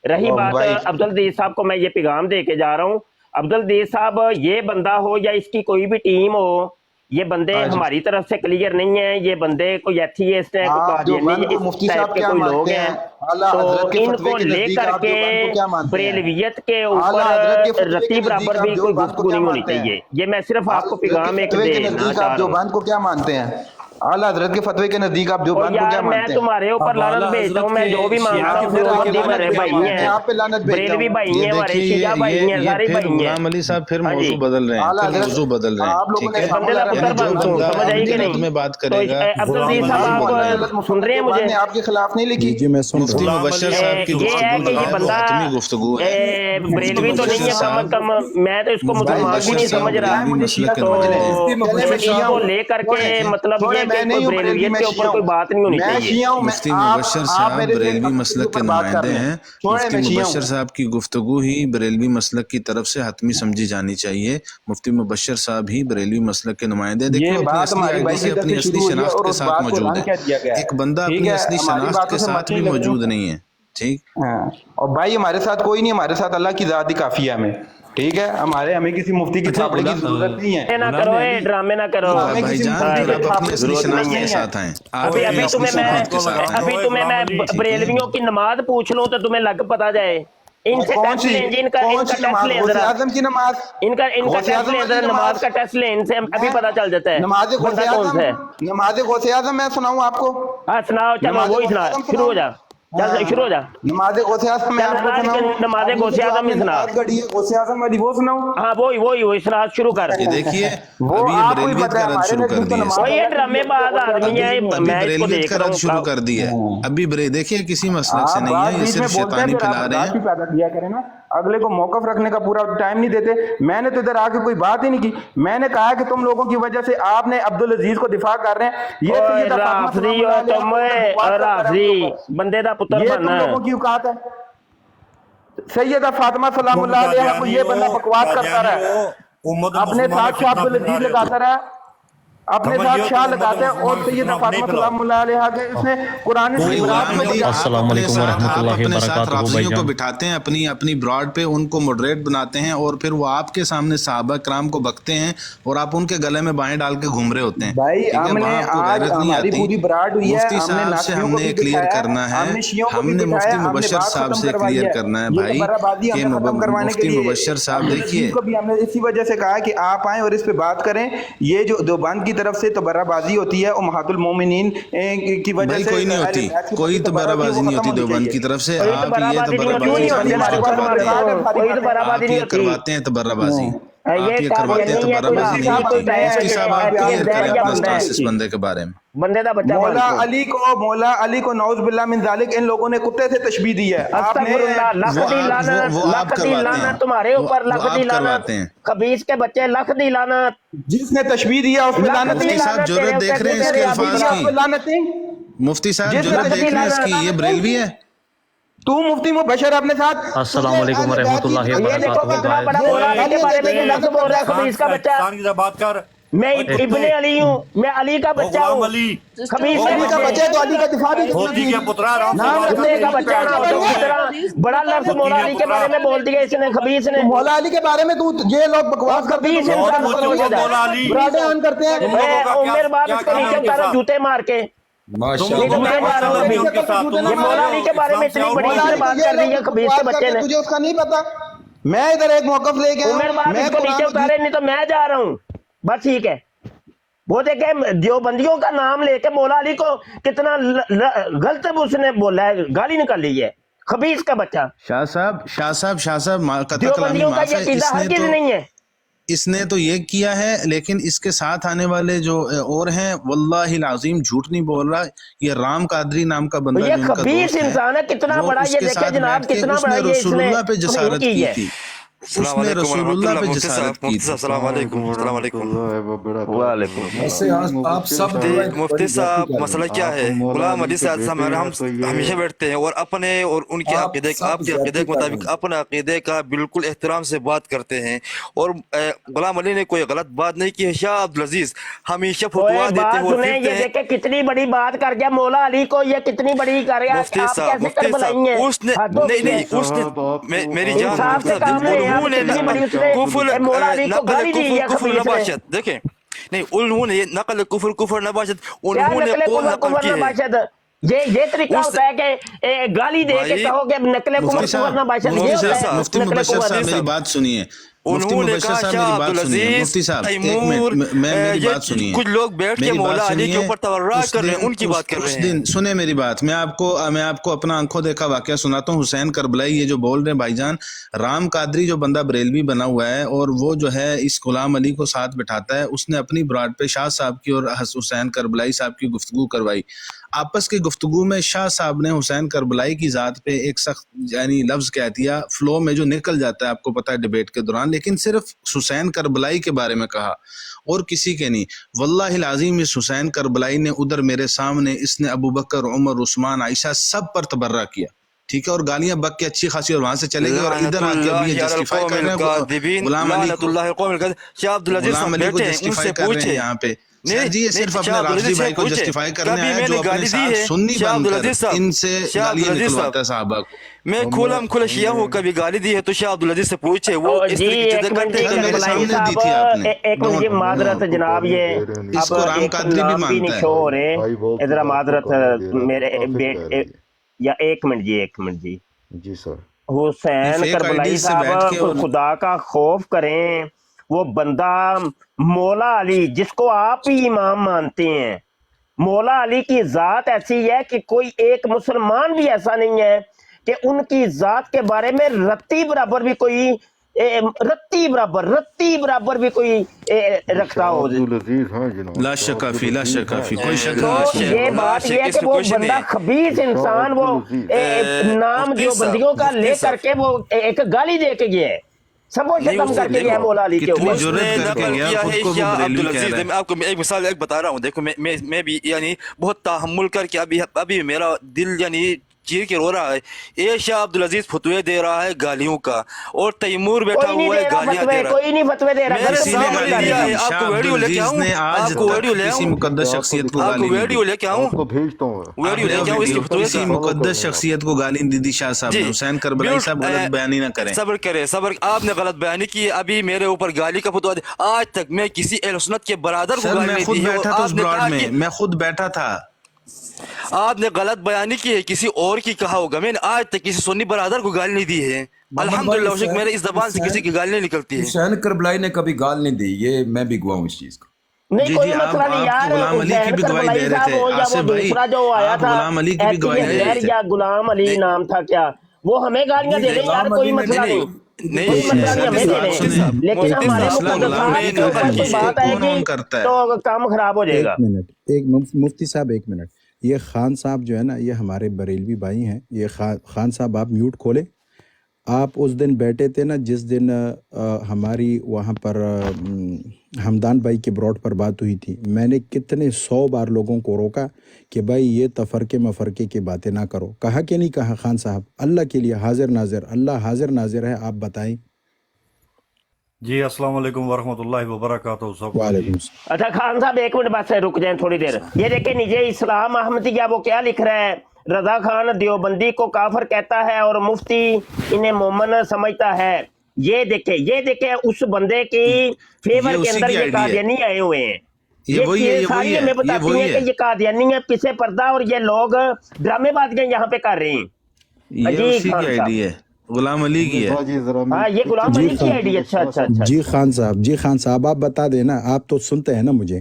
G: رہی بات عبدالعزیز صاحب کو میں یہ پیغام دے کے جا رہا ہوں، عبدالعزیز صاحب یہ بندہ ہو یا اس کی کوئی بھی ٹیم ہو، یہ بندے ہماری طرف سے کلیئر نہیں ہیں، یہ بندے کوئی ایتھیسٹ ہیں، کوئی قادیانی اس ٹائپ کے کوئی لوگ ہیں، تو ان کو لے کر کے بریلویت کے اوپر رتی برابر بھی کوئی گفتگو نہیں ہونی چاہیے۔ یہ میں صرف آپ کو پیغام ایک دینا چاہ رہا ہوں۔
B: دیوبند کو کیا مانتے ہیں؟ اعلیٰ حضرت کے فتوے کے نزدیک آپ دیوبند کو کیا
G: میں
B: مانتے ہیں؟
G: تمہارے اوپر لعنت بھیجتا ہوں، میں جو بھی مانتا ہوں، دیوبندی ہمارے بھائی ہیں، بریلوی بھائی ہیں، ہمارے شیعہ بھائی ہیں، سارے بھائی ہیں۔
E: غلام علی صاحب پھر موضوع بدل رہے ہیں، پھر موضوع بدل رہے ہیں، ٹھیک ہے؟
G: بندے کا پتر بنتا ہوں، سمجھ آئی کہ نہیں؟
E: میں بات
G: تو
E: کرے گا
G: عبدالعزیز صاحب آپ سن رہے ہیں مجھے؟
B: نے آپ کے خلاف نہیں لکھی۔
C: جی میں سن
E: مفتی
C: رہا ہوں۔
E: مبشر صاحب کی
G: یہ ہے کہ یہ
E: گفتگو
G: بندہ
E: حتمی گفتگو ہے۔
G: بریلوی تو نہیں ہے کم از کم، میں تو اس کو مسلمان بھی نہیں سمجھ رہا، تو ان کو لے کر کے مطلب یہ کہ کوئی بریلویت کے اوپر کوئی بات نہیں ہونی چاہیے۔
E: مفتی مبشر صاحب بریلوی مسلک کے نمائندے ہیں، مفتی مبشر صاحب کی گفتگو ہی بریلوی مسلک کی طرف سے حتمی سمجھی جانی چاہیے۔ مفتی مبشر صاحب ہی بریلوی مسلک کے نمائندے، دیکھو اپنی اصلی آئیڈی سے اپنی اصلی شناخت کے ساتھ موجود ہے، ایک بندہ اپنی اصلی شناخت کے ساتھ بھی موجود نہیں ہے، ٹھیک؟
B: اور بھائی ہمارے ساتھ کوئی نہیں، ہمارے ساتھ اللہ کی ذات ہی کافی ہے ہمیں، ٹھیک ہے؟ ہمیں کسی مفتی کی تھاپڑے کی ضرورت نہیں ہے۔
G: نہ کرو ڈرامے نہ کرو
E: بھائی جان، پھر آپ اپنی اصلی شناخت کے ساتھ آئیں،
G: ابھی تمہیں میں بریلویوں کی نماز پوچھ لوں تو تمہیں لگ پتا جائے، ان سے ٹیسٹ لیں جی، ان کا ٹیسٹ لیں ذرا، ان کا ٹیسٹ لیں ذرا، نماز کا ٹیسٹ لیں ان سے، ابھی پتا چل جاتا ہے بندہ کون سا ہے۔
B: نماز غوث اعظم میں سناؤں آپ کو؟
G: ہاں سناؤ، چلو وہی سنا، شروع ہو جا، چل شروع ہو جا،
B: نماز غوث اعظم میں آپ کو سناؤں؟
G: نماز غوث اعظم میں سنا،
B: غوث اعظم والی وہ سناؤں؟
G: ہاں وہی سنا، شروع کر۔
E: یہ دیکھیے ابھی یہ بریلویت کا رد شروع کر دیا،
G: وہی ہے ڈرامے باز آدمی ہے،
E: ابھی
G: میں اس کو
E: بریلویت
G: دیکھ
E: کا
G: رہا
E: رد شروع
G: ہوں۔
E: کر دیا ہے، ابھی دیکھیے کسی مسلک سے نہیں ہے، یہ صرف شیطانی پھیلا رہے ہیں۔
B: پیدا کیا کریں نا، اگلے کو موقف رکھنے کا پورا ٹائم نہیں دیتے۔ میں نے تو ادھر آ کے کوئی بات ہی نہیں کی، میں نے کہا کہ تم لوگوں کی وجہ سے آپ نے عبدالعزیز کو دفاع کر رہے ہیں، یہ سیدہ فاطمہ
G: رافضی ہو تم، رافضی بندے دا پتر
B: یہ تم
G: بننا،
B: لوگوں کی اوقات ہے؟ سیدہ فاطمہ سلام اللہ علیہ کو یہ بندہ بکواس کرتا رہا، اپنے ساتھ شاہ عبدالعزیز لگاتا رہا، اپنے ساتھ شاہ لگاتے ہیں، اور سیدہ فاطمہ سلام اللہ علیہ کے اس نے قرآن
H: السلام علیکم ورحمۃ اللہ
E: اپنے ساتھ
H: وبرکاتہ۔
E: رافضیوں کو بٹھاتے ہیں، اپنی براڈ پہ ان کو موڈریٹ بناتے ہیں، اور پھر وہ آپ کے سامنے صحابہ کرام کو بکتے ہیں اور آپ ان کے گلے میں بائیں ڈال کے گھوم رہے ہوتے ہیں۔
B: بھائی ہم نے آج ہماری پوری براڈ ہوئی ہے،
E: مفتی صاحب سے ہم نے کلیئر کرنا ہے، ہم نے مفتی مبشر صاحب سے کلیئر کرنا ہے بھائی کہ مفتی مبشر صاحب دیکھیے،
B: کو بھی ہم نے اسی وجہ سے کہا کہ آپ آئیں اور اس پہ بات کریں۔ یہ جو دیوبند کی طرف سے تبرہ بازی ہوتی ہے امہات المومنین کی وجہ سے،
E: کوئی نہیں ہوتی، کوئی تبرہ بازی نہیں ہوتی دیوبند کی طرف سے، آپ یہ تبرہ بازی کرواتے ہیں، تبرہ بازی آپ یہ کرواتے ہیں، تبرہ بازی نہیں ہوتی۔ مفتی صاحب آپ کلیئر کریں اپنا سٹانس اس بندے کے بارے میں۔
G: بندے دا بچہ
B: مولا علی کو نعوذ باللہ من ذالک ان لوگوں نے کتے سے تشبیہ دی ہے۔
G: لکھ دی لعنت تمہارے اوپر، لکھ دی لعنت، خبیث کے بچے، لکھ دی لعنت،
B: جس نے تشبیہ دیا اس پہ لعنت
E: مفتی صاحب ضرورت دیکھ رہے ہیں اس کے الفاظ کی، مفتی صاحب ضرورت دیکھ رہے ہیں اس کی، یہ بریلوی ہے۔
B: تو مفتی مبشر اپنے ساتھ
H: السلام علیکم ورحمۃ اللہ
G: وبرکاتہ۔ میں ابن علی ہوں، میں علی کا بچہ ہوں، خبیث کا بچہ
B: تو علی کا دفاع بھی
G: نام رکھنے کا بچہ نہ ہو تو کس طرح بڑا لفظ مولا علی کے بارے میں بول دیا اس نے، خبیث نے۔
B: مولا علی کے بارے میں تو یہ لوگ بکواس کرتے ہیں، برادے آن کرتے ہیں۔
G: عمر بعد اس کو نیچے اتارا جوتے مار کے، مولا علی کے بارے میں اتنی بڑی بات کر دی ہے خبیث کے بچے نے۔
B: تجھے اس کا نہیں پتا؟ میں ادھر ایک موقف لے کے
G: عمر بعد اس کو نیچے اتارے، نہیں تو میں جا رہا ہوں، بس ٹھیک ہے۔ وہ دیکھیں دیوبندیوں کا نام لے کے مولا علی کو کتنا غلط اس نے بولا ہے، گالی نکال لی ہے، خبیث کا بچہ۔
E: شاہ صاحب قطع کلامی
G: دیوبندیوں کا
E: معاف
G: یہ
E: ہے،
G: عقیدہ ہرگز نہیں ہے۔
E: اس نے تو یہ کیا ہے، لیکن اس کے ساتھ آنے والے جو اور ہیں واللہ العظیم جھوٹ نہیں بول رہا، یہ رام قادری نام کا بندہ
G: یہ
E: جو ان کا
G: خبیث
E: دوست
G: انسان ہے، کتنا
E: وہ
G: بڑا
E: اس
G: یہ
E: کے
G: دیکھیں
E: ساتھ
G: جناب،
E: بیٹھ کے
G: کتنا
E: اس
G: بڑا
E: نے
G: یہ اس
E: رسول
G: نے
E: اللہ پہ جسارت
G: کی
E: کی
G: ہے۔
E: تھی، اس
I: السلام
E: نے
I: علیکم
E: رسول
I: ورحمۃ
E: اللہ
I: اللہ،
E: پہ
I: مفتی
E: جسارت
I: صاحب،
E: کی
I: مفتی
E: تھی۔
I: صاحب السلام علیکم، السلام علیکم۔
G: وعلیکم
I: مفتی صاحب مسئلہ کیا ہے؟ غلام علی صاحب ہم ہمیشہ بیٹھتے ہیں اور اپنے اور ان کے عقیدے آپ کے عقیدے کے مطابق اپنے عقیدے کا بالکل احترام سے بات کرتے ہیں، اور غلام علی نے کوئی غلط بات نہیں کی ہے۔ شاہ عبدالعزیز ہمیشہ فتوا دیتے
G: بات
I: ہیں اور
G: سنیں،
I: پھرتے
G: یہ
I: ہیں۔
G: دیکھیں کتنی بڑی بات کر گیا مولا علی کو، یہ کتنی بڑی کر گیا،
I: مفتی
G: آپ
I: صاحب
G: کیسے کربلائی ہیں؟
I: اس نے نہیں اس نے میری جان
G: انصاف سے کام لیں، آپ
I: انہوں نے
G: کتنی بڑی اس نے
I: کفر
G: مولا علی کو
I: نقل
G: گالی دی ہے
I: کفر
G: خبیث نے۔
I: نباشت، دیکھیں نہیں انہوں نے نقل کفر نباشت،
G: کیا
I: انہوں نے
G: نقل
I: قول نقل
G: کفر
I: کی ہے۔
G: نباشت؟ یہ طریقہ ہوتا ہے کہ گالی دے کے کہو کہ نقل کفر نباشت، یہ ہوتا ہے
E: مفتی
G: نقل
E: مبشر
G: کفر۔
E: صاحب میری بات سنیے، مفتی
I: انہوں نے
E: مبشر
I: کہا
E: صاحب
I: شاہ
E: میری بات سنیے،
I: عبدالعزیز
E: مفتی صاحب ایک
I: تیمور
E: منٹ میری بات سنیے،
I: کچھ لوگ بیٹھ کے
E: میری بات
I: مولا علی کے
E: سنیے۔
I: اوپر تبرع کر رہے ہیں، ان کی بات کر رہے
E: اس
I: ہیں۔
E: دن سنیں میری بات، میں آپ کو اپنا آنکھوں دیکھا واقعہ سناتا ہوں۔ حسین کربلائی یہ جو بول رہے ہیں بھائی جان، رام قادری جو بندہ بریلوی بنا ہوا ہے اور وہ جو ہے اس غلام علی کو ساتھ بٹھاتا ہے، اس نے اپنی براڈ پہ شاہ صاحب کی اور حسین کربلائی صاحب کی گفتگو کروائی۔ آپس کی گفتگو میں شاہ صاحب نے حسین کربلائی کی ذات پہ ایک سخت یعنی لفظ کہہ دیا، فلو میں جو نکل جاتا ہے آپ کو پتہ ہے ڈیبیٹ کے دوران، لیکن صرف حسین کربلائی کے بارے میں کہا اور کسی کے نہیں۔ واللہ العظیم اس حسین کربلائی نے ادھر میرے سامنے اس نے ابو بکر، عمر، عثمان، عائشہ سب پر تبرہ کیا، ٹھیک ہے، اور گالیاں بک کے اچھی خاصی، اور وہاں سے چلے گئے اور ادھر آ کے ابھی یہ جسٹیفائی کر رہے ہیں غلام علی کو،
I: شاہ عبدالعزیز
E: غلام علی کو
I: بیٹھے ہیں، ان
E: جسٹیفائی
I: سے
E: کر رہے ہیں
I: پوچھیں۔
E: یہاں پہ۔
I: نہیں
E: سر جی یہ صرف اپنے
I: شاہ
E: راشدی
I: عبدالعزیز
E: بھائی
I: سے
E: کو
I: پوچھیں،
E: جسٹیفائی کرنے
I: کبھی
E: آیا
I: میں
E: جو
I: نے
E: اپنے
I: گالی دی
E: ساتھ
I: ہے؟
E: سنی
I: شاہ
E: بن کر
I: عبدالعزیز صاحب،
E: ان سے
I: شاہ
E: گالیاں
I: عبدالعزیز
E: نکلواتا ہے
I: صاحب،
E: صحابہ کو۔
I: میں کھلم کھلا شیعہ ہوں، کبھی گالی دی ہے تو شاہ عبدالعزیز سے پوچھے، وہ اس
G: جی
I: طریقے
G: ایک
I: سے
G: منٹ
I: کرتے
G: جی
I: ہیں
E: میرے
I: کبھی
G: کربلائی
E: سامنے دی
G: صاحب،
E: تھی آپ نے۔
G: ایک منٹ جی معذرت جناب، یہ
E: اس
G: اب
E: کو رام
G: ایک
E: قادری بھی
G: نام بھی
E: مانتا ہے۔
G: نہیں شو ہو رہے، ذرا معذرت میرے یا ایک منٹ جی
J: جی سر،
G: حسین
E: فیک
G: کربلائی
E: آئیڈیز سے بیٹھ کے
G: صاحب
E: اور
G: خدا کا خوف کریں، وہ بندہ مولا علی جس کو آپ ہی امام مانتے ہیں، مولا علی کی ذات ایسی ہے کہ کوئی ایک مسلمان بھی ایسا نہیں ہے کہ ان کی ذات کے بارے میں رتی برابر بھی کوئی رتی برابر بھی کوئی رکھتا ہو۔
J: عبدالعزیز ہیں جناب،
E: لا شک فی، لا شک فی، کوئی شک
G: تو
E: نہیں۔
G: یہ بات یہ ہے کہ وہ بندہ خبیث انسان، وہ نام جو بندیوں کا لے کر کے وہ ایک گالی دے کے گیا ہے، سب وہ ختم کر کے گیا ہے مولا علی کے
E: کتنی
G: اوپر۔
E: جرأت کر کے گیا، خود کو وہ بریلوی کہہ رہا ہے۔
I: میں آپ کو ایک مثال ایک بتا رہا ہوں، دیکھو میں بھی یعنی بہت تحمل کر کے ابھی میرا دل یعنی چیر کے رو رہا ہے۔ اے شاہ عبدالعزیز فتوے دے رہا ہے گالیوں کا، اور تیمور بیٹھا
G: کوئی نہیں
I: ہوا
G: دے
I: ہے
G: رہا
I: گالیاں
G: فتوے،
I: دے رہا ہے۔
G: کوئی نہیں فتوے دے رہا،
I: میرے
E: کسی نے
I: سامنے
E: گالی
I: دیا
E: نہیں
I: ہے،
E: دی۔
I: آپ
E: شاہ
I: کو ویڈیو لے کے
E: عبدالعزیز
I: آؤں،
E: نے آج
I: آپ کو ویڈیو
E: تک
I: لے
E: کسی
I: آؤں،
E: مقدس شخصیت کو
I: آپ
E: گالی
I: کو
E: نہیں
I: ویڈیو
E: دی۔
I: لے کے آؤں،
J: آپ کو بھیجتا ہوں۔
I: ویڈیو لے کے آؤں اس کی فتوے
E: کسی
I: کا۔
E: مقدس شخصیت کو گالی نہیں دی شاہ صاحب نے۔ حسین کربلائی صاحب غلط بیانی نہ کریں۔
I: صبر کرے، صبر، آپ نے غلط بیانی کی، ابھی میرے اوپر گالی کا فتویٰ دیا۔ آج تک میں کسی اہل سنت کے برادر کو
E: سر
I: گالی
E: میں
I: نہیں
E: خود
I: دی ہے،
E: بیٹھا
I: اور
E: تھا
I: آپ
E: اس
I: نے
E: براڈ
I: کہا
E: میں،
I: کہ
E: میں خود بیٹھا تھا۔
I: آپ نے غلط بیانی کی ہے، کسی اور کی کہا ہوگا۔ میں نے آج تک کسی سنی برادر کو گالی نہیں دی ہے، الحمدللہ و شکر، میرے اس زبان سے کسی کی گالی نہیں نکلتی ہے۔
F: حسین کربلائی نے کبھی گال نہیں دی، یہ میں بھی گواہ ہوں اس چیز کا۔
G: نہیں کوئی مسئلہ نہیں
E: آپ
G: یار،
E: تو غلام علی کی بھی گواہی
G: کربلائی
E: دے رہے
G: صاحب
E: تھے
G: ہو یا وہ
E: آصف بھائی،
G: دوسرا جو آیا
E: آپ
G: تھا
E: غلام علی کی بھی گواہی دے رہے تھے۔
G: یا غلام علی نام تھا کیا، وہ ہمیں گالیاں دے دیں یار، کوئی مسئلہ نہیں، کوئی مسئلہ نہیں، ہمیں دے دیں، لیکن ہمارے مقدسات کے اوپر کوئی بات آئے گی تو کام خراب ہو جائے گا۔
C: ایک مفتی صاحب ایک منٹ، یہ خان صاحب جو ہے نا، یہ ہمارے بریلوی بھائی ہیں۔ یہ خان صاحب آپ میوٹ کھولیں۔ آپ اس دن بیٹھے تھے نا جس دن ہماری وہاں پر ہمدان بھائی کے براڈ پر بات ہوئی تھی، میں نے کتنے 100 بار لوگوں کو روکا کہ بھائی یہ تفرقے مفرقے کی باتیں نہ کرو۔ کہا کہ نہیں کہا خان صاحب؟ اللہ کے لیے حاضر ناظر، اللہ حاضر ناظر ہے، آپ بتائیں۔
K: جی السلام علیکم ورحمۃ اللہ وبرکاتہ۔
C: وعلیکم السلام۔
G: اچھا خان صاحب ایک منٹ بس رک جائیں تھوڑی دیر، یہ دیکھیں نیچے اسلام احمدیہ وہ کیا لکھ رہا ہے، رضا خان دیوبندی کو کافر کہتا ہے اور مفتی انہیں مومن سمجھتا ہے۔ یہ دیکھیں اس بندے کی فیور کے اندر یہ قادیانی آئے ہوئے ہیں، یہ ساری ہمیں بتاتی ہیں کہ یہ قادیانی ہے، پیچھے پردہ، اور یہ لوگ ڈرامے بازیاں یہاں پہ کر رہے ہیں۔
E: یہ اسی کی آئیڈی ہے، غلام علی کی ہے۔
G: ہاں یہ غلام علی کی آئیڈی ہے۔ اچھا
C: جی خان صاحب، جی خان صاحب آپ بتا دینا، آپ تو سنتے ہیں نا مجھے۔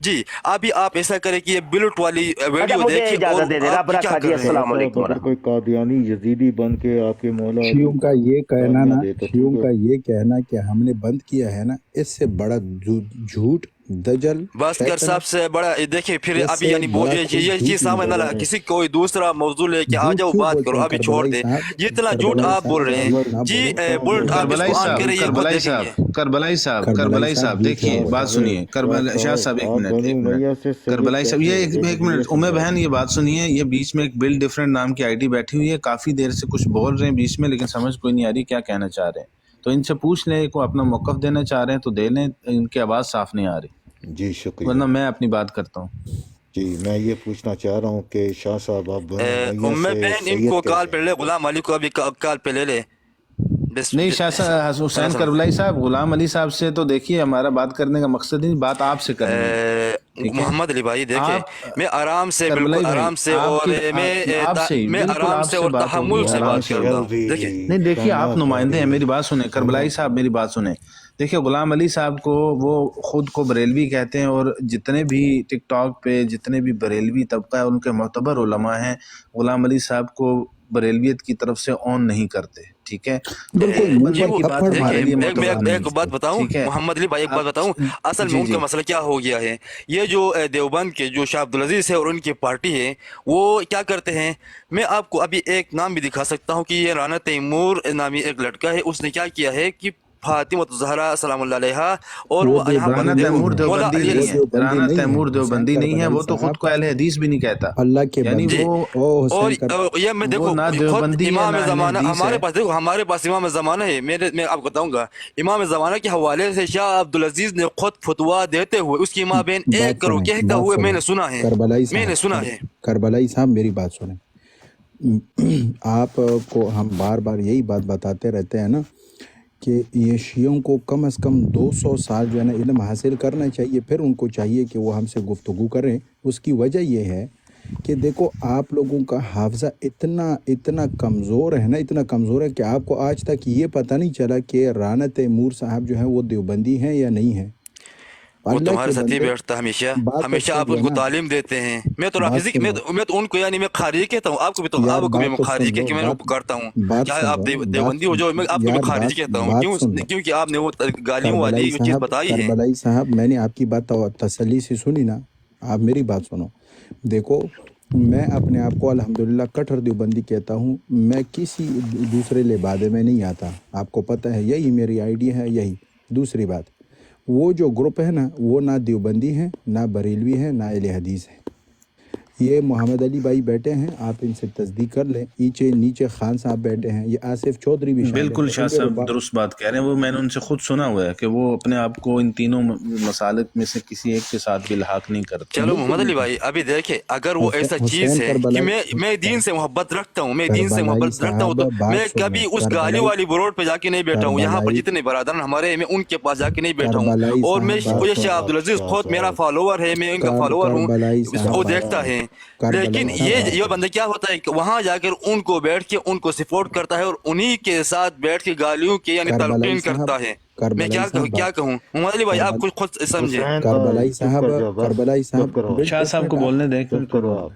I: جی ابھی آپ ایسا کریں کہ یہ بلٹ والی ویڈیو
G: مجھے
I: دیکھیں
G: اجازت
I: اور
G: دے دینا
I: آپ کیا
G: برکھا
I: کر
G: جی،
I: رہے ہیں.
G: السلام علیکم
J: اگر کوئی قادیانی یزیدی بن کے آپ کے مولا
C: شیعوں کا یہ کہنا
J: گالیاں
C: نا
J: دے تو
C: شیعوں
J: ٹھیک
C: کا
J: ہے.
C: یہ کہنا کہ ہم نے بند کیا ہے نا، اس سے بڑا جھوٹ دجل
I: بس کر
C: شیطنت،
I: صاحب سے بڑا دیکھیں پھر
C: اس
I: ابھی
C: سے
I: یعنی
C: بڑا کوئی
I: یہ
C: جھوٹ
I: چیز
C: نہیں
I: سامنے نہ
C: بولا.
I: لگا کسی کوئی دوسرا موضوع لے کے آ
C: جھوٹ
I: جاؤ
C: کیوں
I: بات
C: بولتے
I: کرو
C: ہیں
I: ابھی چھوڑ
C: کربلائی
I: دیں
C: صاحب؟
I: جتنا جھوٹ
C: کربلائی
I: آپ بول
C: صاحب
I: رہے ہیں.
C: جھوٹ نہ
I: جی
C: بولے.
I: بلٹ آپ اس
E: کربلائی
I: کو آن
E: صاحب
I: کریں یہ خود
E: کربلائی
I: دیکھیں گے.
E: صاحب کربلائی صاحب
C: کربلائی
E: کربلائی
C: صاحب
E: صاحب
C: جھوٹ نہ
E: دیکھیے
C: بولے.
E: بات سنیے شاہ صاحب
J: آپ بنو امیہ سے سید
E: کربلائی صاحب یہ
J: کیسے
E: ایک منٹ امے بہن یہ بات سنیے. یہ بیچ میں ایک بل ڈفرنٹ نام کی آئی ڈی بیٹھی ہوئی ہے، کافی دیر سے کچھ بول رہے ہیں بیچ میں لیکن سمجھ کوئی نہیں آ رہی کیا کہنا چاہ رہے ہیں. تو ان سے پوچھ لیں کو اپنا موقف دینا چاہ رہے ہیں تو دے لیں، ان کی آواز صاف نہیں آ رہی،
J: جی شکریہ.
E: ورنہ میں اپنی بات کرتا ہوں.
J: جی میں یہ پوچھنا چاہ رہا ہوں کہ شاہ صاحب آپ بنو امیہ
I: ام
J: سے
I: بہن ان
J: سید
I: کو کال
J: کیسے
I: پہ لے، غلام علی کو ابھی کال پہ لے لے.
E: نہیں شاہ صاحب حسین کربلائی صاحب غلام علی صاحب سے تو دیکھیے ہمارا بات کرنے کا مقصد نہیں، بات آپ سے کرنی ہے. ٹھیک ہے
I: محمد علی بھائی دیکھیں
E: آپ
I: میں آرام سے بالکل
E: کربلائی بھائی
I: آرام سے
E: آپ
I: اور
E: کی آپ سے ہی
I: میں
E: بالکل
I: آرام
E: آپ
I: سے
E: سے
I: اور
E: بات ہوگی،
I: تحمل سے
E: آرام
I: بات
E: سے
I: کرتا
E: ہوگی.
I: ہوں. دیکھیں
E: نہیں دیکھیے آپ نمائندے ہیں، میری بات سنیں کربلائی صاحب میری بات سنیں. دیکھیے غلام علی صاحب کو وہ خود کو بریلوی کہتے ہیں اور جتنے بھی ٹک ٹاک پہ جتنے بھی بریلوی طبقہ ہے ان کے معتبر علماء ہیں غلام علی صاحب کو بریلویت کی طرف سے آن نہیں کرتے. ٹھیک ہے
C: بالکل
E: ایک
C: منہ
E: بندے
C: پر
E: کی بات
C: تھپڑ
E: ہمارے
C: ماریں
E: لیے
C: گے
I: میں
E: معتبر نہیں.
I: ایک بات بتاؤں
E: ٹھیک ہے
I: محمد علی بھائی ایک بات بتاؤں اصل میں
E: جی
I: ان کا مسئلہ کیا ہو گیا ہے. یہ جو دیوبند کے جو شاہ عبدالعزیز ہے اور ان کی پارٹی ہے وہ کیا کرتے ہیں. میں آپ کو ابھی ایک نام بھی دکھا سکتا ہوں کہ یہ رانا تیمور نامی ایک لڑکا ہے، اس نے کیا کیا ہے کہ فاطمہ الزہرا سلام اللہ علیہ اور وہ یہاں پر
E: رانا
I: دیکھو
E: تیمور
I: مولا
E: دیوبندی
I: علی
E: نہیں ہے،
C: دیوبندی
E: رانا
C: نہیں ہے
E: تیمور
C: حسین
E: دیوبندی نہیں ہے،
C: کربلائی
E: وہ تو خود
C: صاحب،
E: کو اہل حدیث بھی نہیں کہتا.
C: اللہ کے
E: یعنی
C: بندے.
E: وہ
C: او
I: اور
C: حسین
I: یہ میں
E: وہ
I: دیکھو
E: نہ
I: خود
E: دیوبندی ہے
I: امام
E: نہ اہل
I: زمانہ
E: حدیث ہے.
I: ہمارے پاس دیکھو ہمارے پاس امام زمانہ ہے. میں آپ کو بتاؤں گا امام زمانہ کے حوالے سے شاہ عبدالعزیز نے خود فتوا دیتے ہوئے اس کی ماں بہن ایک
C: بات
I: کرو
C: سنیں
I: کہتے
C: بات
I: ہوئے میں
C: سنیں
I: نے سنا ہے.
C: کربلائی
I: میں نے
C: صاحب
I: سنا ہے.
C: کربلائی صاحب میری بات سنیں. آپ کو ہم بار بار یہی بات بتاتے رہتے ہیں نا کہ یہ شیعوں کو کم از کم 200 سال جو ہے نا علم حاصل کرنا چاہیے، پھر ان کو چاہیے کہ وہ ہم سے گفتگو کریں. اس کی وجہ یہ ہے کہ دیکھو آپ لوگوں کا حافظہ اتنا کمزور ہے نا، اتنا کمزور ہے کہ آپ کو آج تک یہ پتہ نہیں چلا کہ رانا تیمور صاحب جو ہیں وہ دیوبندی ہیں یا نہیں ہیں.
I: وہ
C: اللہ
I: تمہارے
C: کے
I: ساتھ ہی
C: بندے
I: بیٹھتا ہمیشہ
C: بات تو
I: ہمیشہ آپ
C: سن
I: ان
C: لو
I: کو
C: نا،
I: تعلیم دیتے ہیں. میں تو
C: بات
I: رافضی
C: سن
I: میں
C: لو
I: تو ان کو یعنی میں خارجی کہتا ہوں. آپ کو بھی تو
C: یار،
I: آپ کو بھی
C: بات
I: میں
C: تو سن
I: خارجی
C: لو،
I: کہ میں ان کو کرتا ہوں.
C: بات
I: چاہے
C: سن
I: آپ
C: لو،
I: دیوبندی ہو جاؤ میں آپ کو بھی
C: یار
I: خارجی کہتا ہوں.
C: بات سن لو.
I: کیونکہ آپ نے وہ گالیوں والی
C: کربلائی
I: جو چیز
C: صاحب
I: بتائی ہے.
C: کربلائی صاحب میں نے آپ کی بات تسلی سے سنی نا. آپ میری بات سنو. دیکھو میں اپنے آپ کو الحمدللہ کٹر دیوبندی کہتا ہوں. میں کسی دوسرے لبادے میں نہیں آتا، آپ کو پتہ ہے، یہی میری آئیڈی ہے. یہی دوسری بات، وہ جو گروپ ہے نا وہ نہ دیوبندی ہیں نہ بریلوی ہیں نہ اہل حدیث ہیں. یہ محمد علی بھائی بیٹھے ہیں، آپ ان سے تصدیق کر لیں. نیچے خان صاحب بیٹھے ہیں، یہ آصف چودھری بھی شامل
E: بالکل
C: ہیں.
E: شاہ صاحب درست بات کہہ رہے ہیں. وہ میں نے ان سے خود سنا ہوا ہے کہ وہ اپنے آپ کو ان تینوں مسالک میں سے کسی ایک کے ساتھ بھی الحاق نہیں کرتے.
I: چلو محمد علی بھائی ابھی دیکھیں اگر وہ ایسا چیز ہے کہ میں دین سے محبت رکھتا ہوں، میں دین سے محبت رکھتا ہوں، تو میں کبھی اس گالی والی بروڈ پہ جا کے نہیں بیٹھا ہوں. یہاں پر جتنے برادران ہمارے ہیں میں ان کے پاس جا کے نہیں بیٹھا ہوں. اور میں شاہ عبدالعزیز خود میرا فالوور ہے، میں ان کا فالوور ہوں، وہ دیکھتا ہے. لیکن یہ بندہ کیا ہوتا ہے کہ وہاں جا کر ان کو بیٹھ کے ان کو سپورٹ کرتا ہے اور انہی کے ساتھ بیٹھ کے گالیوں کے یعنی تلقین کرتا ہے. میں کیا کہوں محمد علی بھائی، آپ کچھ خود سمجھیں.
C: کربلائی صاحب
E: شاہ صاحب کو بولنے دیں.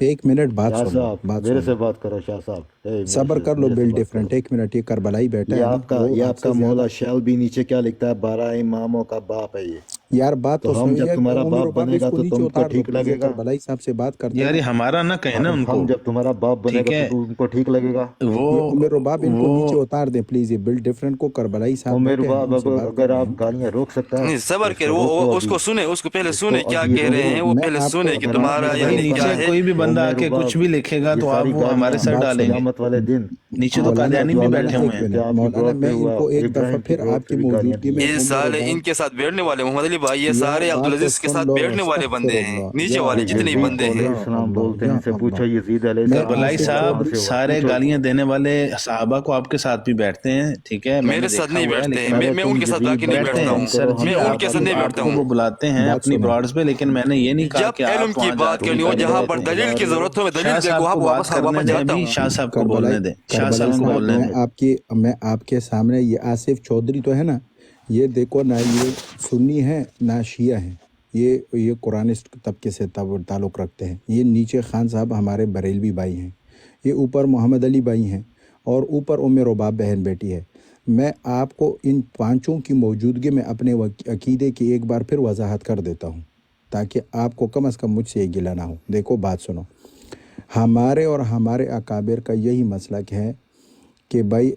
C: ایک منٹ بات
J: شاہ
C: سنو،
J: صاحب میرے سے بات کرو. شاہ صاحب
C: صبر کر لو، بل ڈیفرنٹ. ایک منٹ. یہ کربلائی بیٹھا ہے نا،
J: یہ آپ کا مولا شیل بھی نیچے کیا لکھتا ہے، 12 اماموں کا باپ ہے یہ.
C: یار بات تو
J: ہم جب تمہارا باپ بنے گا تو تم کو ٹھیک لگے گا.
C: کربلائی صاحب سے بات کرتے
E: یار یہ ہمارا نہ کہیں نا ان کو.
J: ہم جب تمہارا باپ بنے گا تو تم کو ٹھیک لگے گا.
C: عمر رباب ان کو نیچے اتار دیں پلیز. یہ بل ڈیفرنٹ کو کربلائی صاحب
J: عمر رباب اگر آپ گالیاں روک سکتا ہے
I: نہیں صبر کرے، وہ اس کو سنے، اس کو پہلے سنے کیا کہہ رہے ہیں. وہ پہلے سنے کہ تمہارا یعنی کیا ہے.
E: کوئی بھی بندہ آ کے کچھ بھی لکھے گا تو آپ وہ ہمارے سر ڈالیں گے.
J: قیامت والے دن
E: نیچے تو قادیانی بھی بیٹھے ہوئے ہیں.
C: مولانا میں ان کو ایک دفعہ پھر آپ کی موجودگی میں
I: یہ سارے ان کے ساتھ بیٹھنے والے محمد علی بھائی، یہ سارے عبدالعزیز کے ساتھ بیٹھنے والے بندے ہیں، نیچے والے جتنے بندے ہیں.
J: اسلام بولتے ہیں، ان سے پوچھو یزید علیہ السلام.
E: کربلائی صاحب سارے گالیاں دینے والے صحابہ کو آپ کے ساتھ بھی بیٹھتے ہیں. ٹھیک ہے،
I: میرے ساتھ نہیں بیٹھتے ہیں، میں ان کے ساتھ جا کے نہیں بیٹھتا ہوں.
E: سر جی
I: میں ان کے ساتھ نہیں بیٹھتا ہوں.
E: وہ بلاتے ہیں اپنی براڈز پہ، لیکن میں نے یہ نہیں کہا کہ
I: جب علم
E: آپ
I: کی
E: وہاں
I: بات کرنی ہو، جہاں پر دلیل کی ضرورت ہو میں دلیل دے کے وہاں واپس جاتا ہوں.
E: شاہ صاحب کو بولنے دیں. شاہ صاحب کو بولنے دیں.
C: میں آپ کے سامنے، یہ آصف چودھری تو ہے نا، یہ دیکھو نہ یہ سنی ہے نہ شیعہ ہیں. یہ قرآنسٹ طبقے سے تعلق رکھتے ہیں. یہ نیچے خان صاحب ہمارے بریلوی بھائی ہیں، یہ اوپر محمد علی بھائی ہیں، اور اوپر ام رباب بہن بیٹی ہے. میں آپ کو ان پانچوں کی موجودگی میں اپنے عقیدے کی ایک بار پھر وضاحت کر دیتا ہوں تاکہ آپ کو کم از کم مجھ سے یہ گلہ نہ ہو. دیکھو بات سنو، ہمارے اور ہمارے اکابر کا یہی مسلک ہے کہ بھائی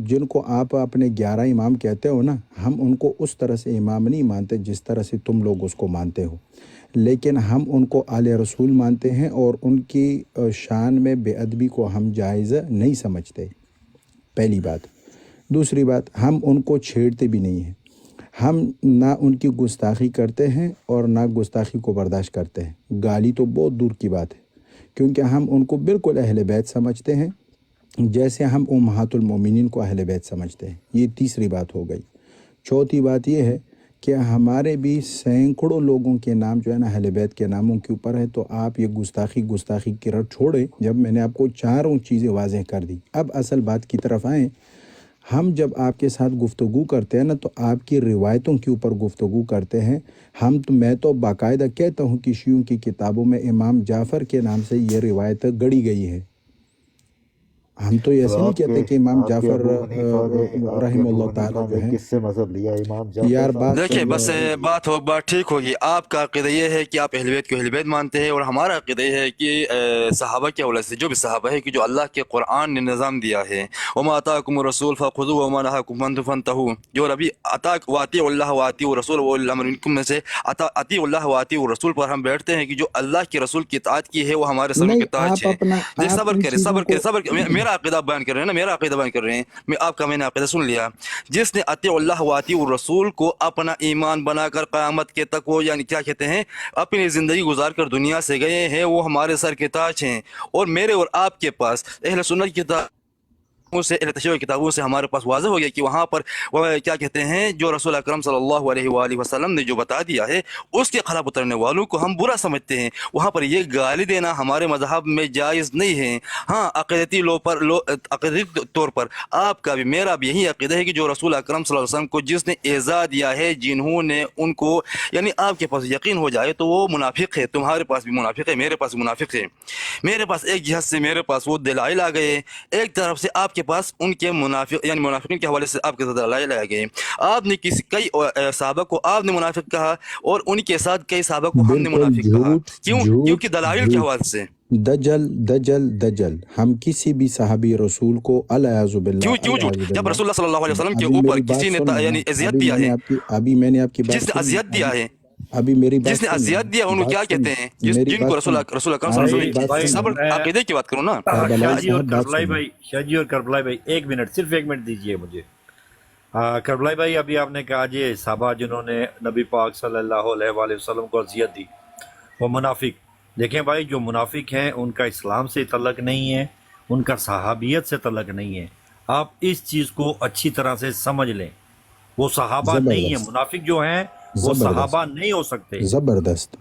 C: جن کو آپ اپنے 11 امام کہتے ہو نا، ہم ان کو اس طرح سے امام نہیں مانتے جس طرح سے تم لوگ اس کو مانتے ہو، لیکن ہم ان کو آل رسول مانتے ہیں، اور ان کی شان میں بے ادبی کو ہم جائز نہیں سمجھتے. پہلی بات. دوسری بات، ہم ان کو چھیڑتے بھی نہیں ہیں. ہم نہ ان کی گستاخی کرتے ہیں اور نہ گستاخی کو برداشت کرتے ہیں. گالی تو بہت دور کی بات ہے، کیونکہ ہم ان کو بالکل اہل بیت سمجھتے ہیں جیسے ہم امہات المومنین کو اہل بیت سمجھتے ہیں. یہ تیسری بات ہو گئی. چوتھی بات یہ ہے کہ ہمارے بھی سینکڑوں لوگوں کے نام جو ہے نا اہل بیت کے ناموں کے اوپر ہے. تو آپ یہ گستاخی کی رٹ چھوڑیں جب میں نے آپ کو چاروں چیزیں واضح کر دی. اب اصل بات کی طرف آئیں. ہم جب آپ کے ساتھ گفتگو کرتے ہیں نا تو آپ کی روایتوں کے اوپر گفتگو کرتے ہیں. میں تو باقاعدہ کہتا ہوں کہ شیعوں کی کتابوں میں امام جعفر کے نام سے یہ روایت گڑی گئی ہے. ہم تو ایسے نہیں کہتے کہ امام جعفر رحم اللہ تعالیٰ جو ہے.
J: کس سے مذہب لیا امام جعفر؟
C: یار بات
I: دیکھیں بس بات ٹھیک ہوگی. آپ کا عقیدہ یہ ہے کہ آپ اہل بیت کو اہل بیت مانتے ہیں، اور ہمارا عقیدہ یہ ہے کہ صحابہ کے حوالے سے جو بھی صحابہ ہے کہ جو اللہ کے قرآن نے نظام دیا ہے، وما آتاکم الرسول فخذوہ وما نہاکم عنہ فانتہوا. جو ربی واطیعوا اللہ واطیعوا الرسول واولی الامر منکم میں سے اطیعوا اللہ واطیعوا الرسول پر ہم بیٹھتے ہیں کہ جو اللہ کے رسول کی اطاعت کی ہے وہ ہمارے سر کے تاج ہے. صبر کریں. میرا عقیدہ بیان کر رہے ہیں نا، میرا عقیدہ بیان کر رہے ہیں. میں نے عقیدہ سن لیا. جس نے اطیع اللہ و اطیع الرسول کو اپنا ایمان بنا کر قیامت کے تک وہ یعنی کیا کہتے ہیں اپنی زندگی گزار کر دنیا سے گئے ہیں، وہ ہمارے سر کے تاج ہیں. اور میرے اور آپ کے پاس اہل سنت کی سے اہل تشیع کتابوں سے ہمارے پاس واضح ہو گیا کہ وہاں پر کیا کہتے ہیں جو رسول اکرم صلی اللہ علیہ وآلہ وسلم نے جو بتا دیا ہے اس کے خلاف اترنے والوں کو ہم برا سمجھتے ہیں. وہاں پر یہ گالی دینا ہمارے مذہب میں جائز نہیں ہے. ہاں عقیدتی عقیدتی طور پر آپ کا بھی میرا بھی یہی عقیدہ ہے کہ جو رسول اکرم صلی اللہ علیہ وسلم کو جس نے ایذا دیا ہے، جنہوں نے ان کو یعنی آپ کے پاس یقین ہو جائے تو وہ منافق ہے. تمہارے پاس بھی منافق ہے، میرے پاس بھی منافق ہے. میرے پاس ایک جہت سے میرے پاس وہ دلائل آ گئے، ایک طرف سے آپ کے پاس ان کے منافق یعنی منافقین کے حوالے سے آپ کے ساتھ دلائل آ گئے. آپ نے کئی صحابہ کو آپ نے منافق کہا اور ان کے ساتھ کئی صحابہ کو ہم نے منافق کہا. کیونکہ دلائل کے حوالے سے
C: دجل ہم کسی بھی صحابی رسول کو الیاذ باللہ
I: کیوں جب رسول اللہ صلی اللہ علیہ وسلم کے اوپر کسی نے یعنی اذیت دیا ہے،
C: ابھی میں نے آپ کی بات
I: جس نے اذیت دیا ہے،
C: ابھی میری بات
I: جس نے اذیت دیا ان کو کیا کہتے ہیں؟ جن کو رسول اکرم صلی اللہ علیہ وسلم صبر عقیدے کی بات کرو نا.
K: شاہ جی اور کربلائی بھائی ایک منٹ، صرف ایک منٹ دیجئے مجھے. کربلائی بھائی ابھی آپ نے کہا جی صحابہ جنہوں نے نبی پاک صلی اللہ علیہ وآلہ وسلم کو اذیت دی وہ منافق. دیکھیں بھائی جو منافق ہیں ان کا اسلام سے تعلق نہیں ہے، ان کا صحابیت سے تعلق نہیں ہے. آپ اس چیز کو اچھی طرح سے سمجھ لیں. وہ صحابہ نہیں ہیں، منافق جو ہیں وہ صحابہ نہیں ہو سکتے.
C: زبردست